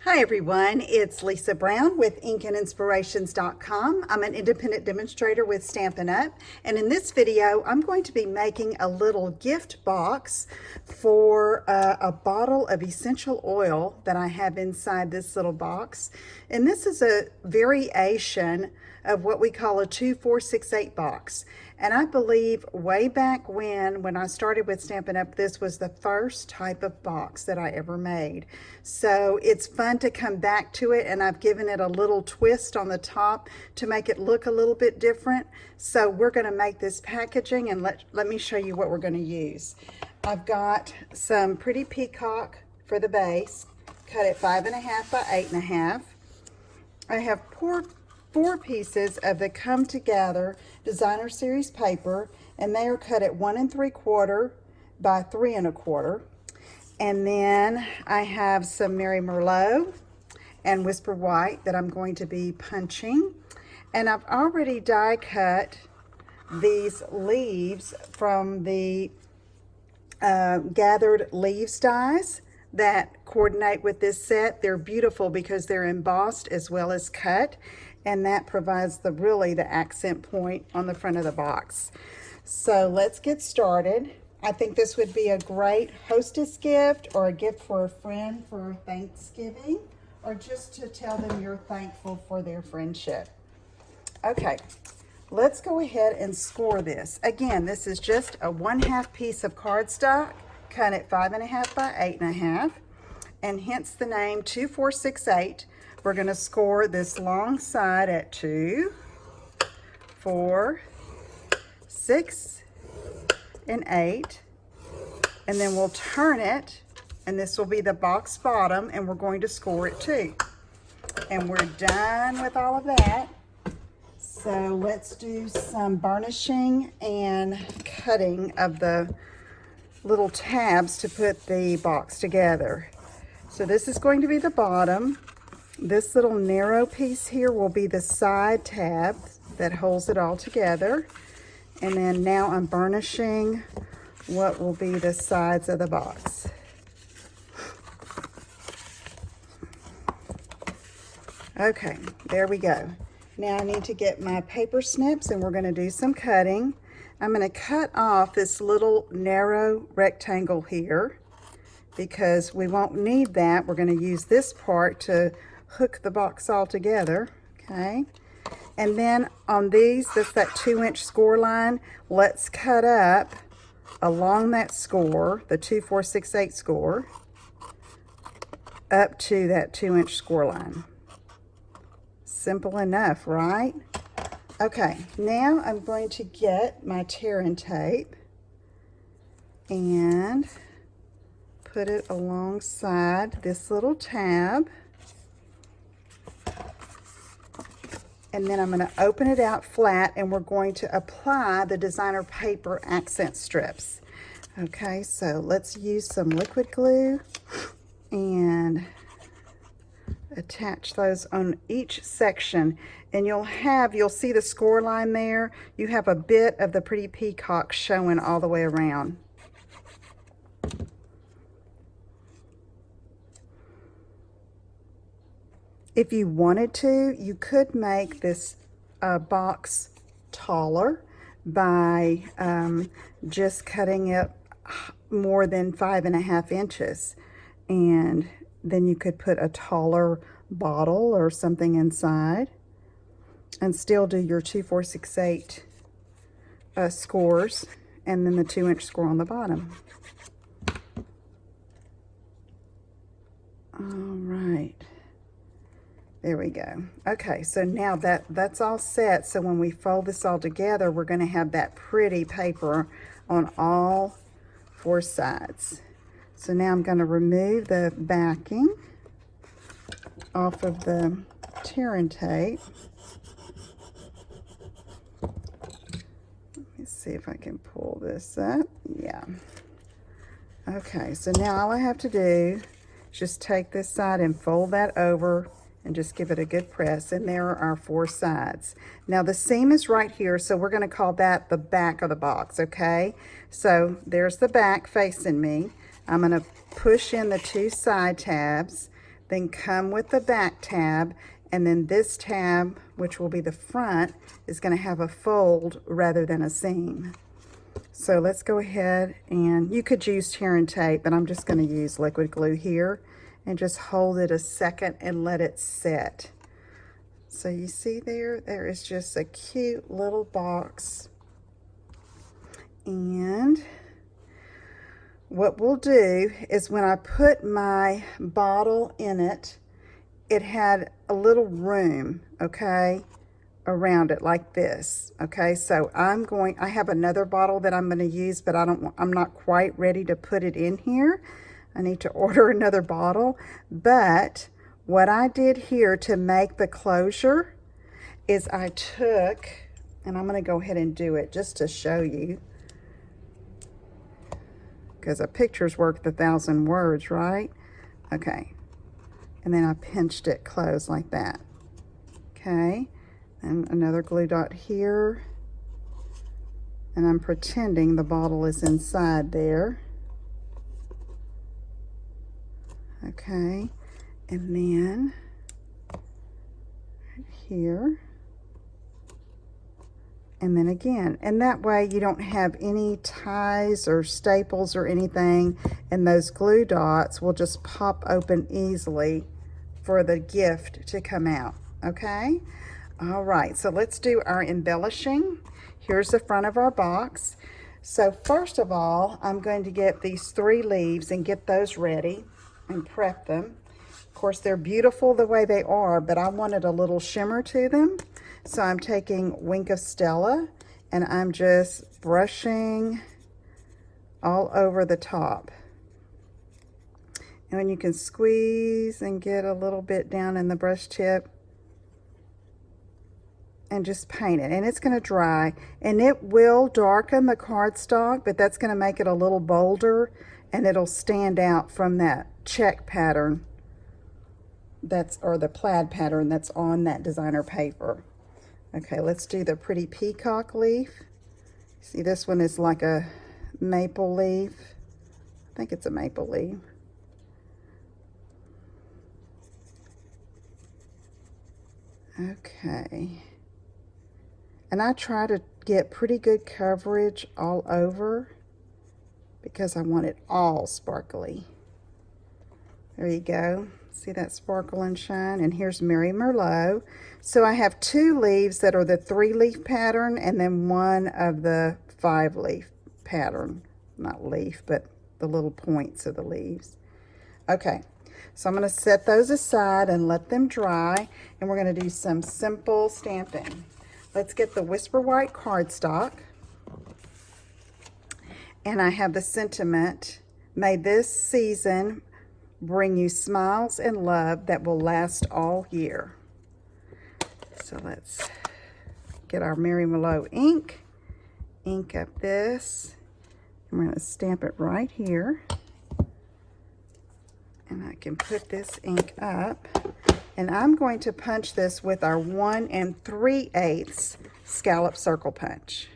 Hi everyone, it's Lisa Brown with InkandInspirations.com. I'm an independent demonstrator with Stampin' Up! And in this video, I'm going to be making a little gift box for a bottle of essential oil that I have inside this little box. And this is a variation of what we call a 2-4-6-8 box. And I believe way back when I started with Stampin' Up, this was the first type of box that I ever made. So it's fun to come back to it, and I've given it a little twist on the top to make it look a little bit different. So we're gonna make this packaging, and let me show you what we're gonna use. I've got some pretty peacock for the base, cut at 5.5 by 8.5. I have four pieces of the Come Together Designer Series paper, and they are cut at 1 3/4 by 3 1/4. And then I have some Mary Merlot and Whisper White that I'm going to be punching. And I've already die cut these leaves from the Gathered Leaves dies that coordinate with this set. They're beautiful because they're embossed as well as cut, and that provides the accent point on the front of the box. So let's get started. I think this would be a great hostess gift or a gift for a friend for Thanksgiving, or just to tell them you're thankful for their friendship. Okay, let's go ahead and score this. Again, this is just a 1/2 piece of cardstock cut at 5.5 by 8.5, and hence the name 2-4-6-8. We're going to score this long side at 2, 4, 6, and 8, and then we'll turn it, and this will be the box bottom, and we're going to score it too. And we're done with all of that. So let's do some burnishing and cutting of the little tabs to put the box together. So this is going to be the bottom. This little narrow piece here will be the side tab that holds it all together. And then now I'm burnishing what will be the sides of the box. Okay, there we go. Now I need to get my paper snips, and we're going to do some cutting. I'm going to cut off this little narrow rectangle here because we won't need that. We're going to use this part to hook the box all together. Okay. And then on these, that's that 2-inch score line. Let's cut up along that score, the 2-4-6-8 score, up to that 2-inch score line. Simple enough, right? Okay, now I'm going to get my tear-in tape and put it alongside this little tab. And then I'm going to open it out flat, and we're going to apply the designer paper accent strips. Okay, so let's use some liquid glue and attach those on each section. And you'll see the score line there. You have a bit of the pretty peacock showing all the way around. If you wanted to, you could make this box taller by just cutting it more than 5.5 inches. And then you could put a taller bottle or something inside and still do your 2-4-6-8 scores, and then the 2-inch score on the bottom. All right. There we go. Okay, so now that's all set. So when we fold this all together, we're going to have that pretty paper on all 4 sides. So now I'm going to remove the backing off of the tear-in tape. Let me see if I can pull this up. Yeah. Okay, so now all I have to do is just take this side and fold that over and just give it a good press, and there are our 4 sides. Now the seam is right here, so we're going to call that the back of the box, okay? So there's the back facing me. I'm going to push in the 2 side tabs. then come with the back tab, and then this tab, which will be the front, is going to have a fold rather than a seam. So let's go ahead, and you could use tear and tape, but I'm just going to use liquid glue here and just hold it a second and let it set. So you see there is just a cute little box. And what we'll do is when I put my bottle in it, it had a little room, okay, around it like this. Okay, so I have another bottle that I'm going to use, but I'm not quite ready to put it in here. I need to order another bottle. But what I did here to make the closure is I took, and I'm going to go ahead and do it just to show you, because a picture's worth 1,000 words, right? Okay, and then I pinched it closed like that. Okay, and another glue dot here, and I'm pretending the bottle is inside there. Okay, and then right here, and then again, and that way you don't have any ties or staples or anything, and those glue dots will just pop open easily for the gift to come out. Okay, all right, so let's do our embellishing. Here's the front of our box. So first of all, I'm going to get these 3 leaves and get those ready and prep them. Of course, they're beautiful the way they are, but I wanted a little shimmer to them. So I'm taking Wink of Stella, and I'm just brushing all over the top. And when you can squeeze and get a little bit down in the brush tip, and just paint it. And it's going to dry, and it will darken the cardstock, but that's going to make it a little bolder, and it'll stand out from that check pattern or the plaid pattern that's on that designer paper. Okay, let's do the pretty peacock leaf. See, this one is like a maple leaf. I think it's a maple leaf. Okay. And I try to get pretty good coverage all over because I want it all sparkly. There you go. See that sparkle and shine? And here's Mary Merlot. So I have 2 leaves that are the 3-leaf pattern, and then 1 of the 5-leaf pattern. Not leaf, but the little points of the leaves. Okay, so I'm going to set those aside and let them dry, and we're going to do some simple stamping. Let's get the Whisper White cardstock. And I have the sentiment, may this season bring you smiles and love that will last all year. So let's get our Mary Merlot ink up this, and we're going to stamp it right here. And I can put this ink up, and I'm going to punch this with our 1 3/8 scallop circle punch.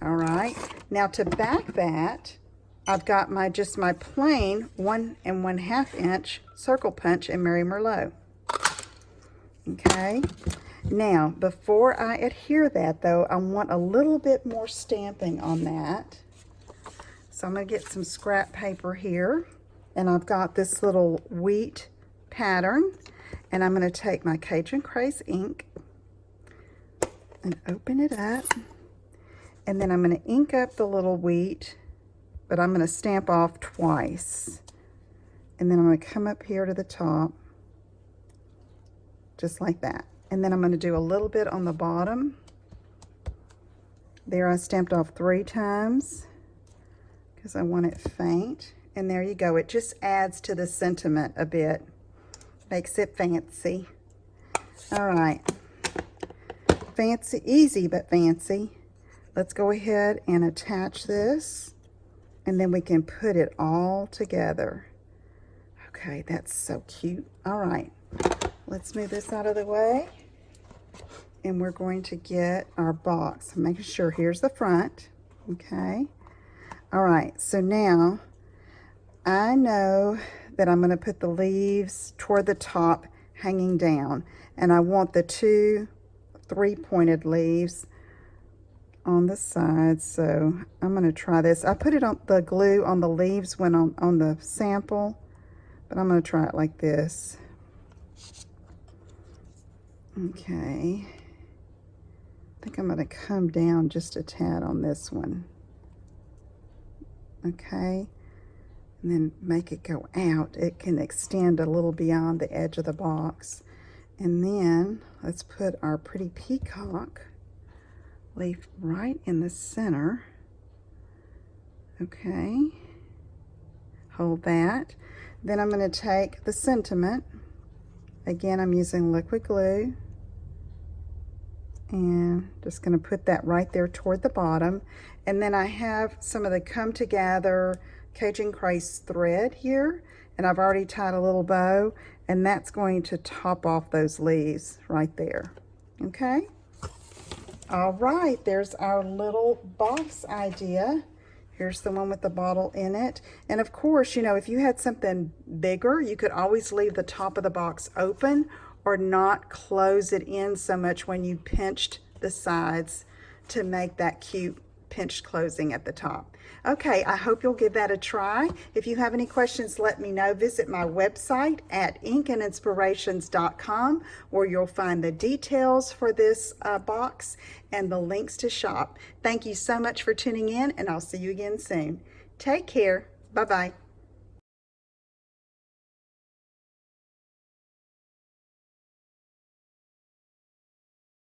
All right, now to back that, I've got my plain 1 1/2 inch circle punch in Mary Merlot. Okay, now before I adhere that though, I want a little bit more stamping on that. So I'm going to get some scrap paper here, and I've got this little wheat pattern, and I'm going to take my Cajun Craze ink and open it up, and then I'm going to ink up the little wheat, but I'm going to stamp off twice, and then I'm going to come up here to the top just like that, and then I'm going to do a little bit on the bottom. There I stamped off 3 times because I want it faint, and there you go. It just adds to the sentiment a bit, makes it fancy. All right, fancy, easy but fancy. Let's go ahead and attach this, and then we can put it all together. Okay, that's so cute. All right, let's move this out of the way, and we're going to get our box. I'm making sure here's the front. Okay. All right, so now I know that I'm going to put the leaves toward the top hanging down. And I want the 2 3-pointed leaves on the sides, so I'm going to try this. I put it on the glue on the leaves when on the sample, but I'm going to try it like this. Okay, I think I'm going to come down just a tad on this one. Okay, and then make it go out. It can extend a little beyond the edge of the box. And then let's put our pretty peacock leaf right in the center. Okay, hold that. Then I'm going to take the sentiment. Again, I'm using liquid glue, and just going to put that right there toward the bottom. And then I have some of the Come Together Cajun Crease thread here, and I've already tied a little bow, and that's going to top off those leaves right there. Okay, all right, there's our little box idea. Here's the one with the bottle in it. And of course, you know, if you had something bigger, you could always leave the top of the box open or not close it in so much when you pinched the sides to make that cute pinched closing at the top. Okay, I hope you'll give that a try. If you have any questions, let me know. Visit my website at inkandinspirations.com, where you'll find the details for this box and the links to shop. Thank you so much for tuning in, and I'll see you again soon. Take care. Bye-bye.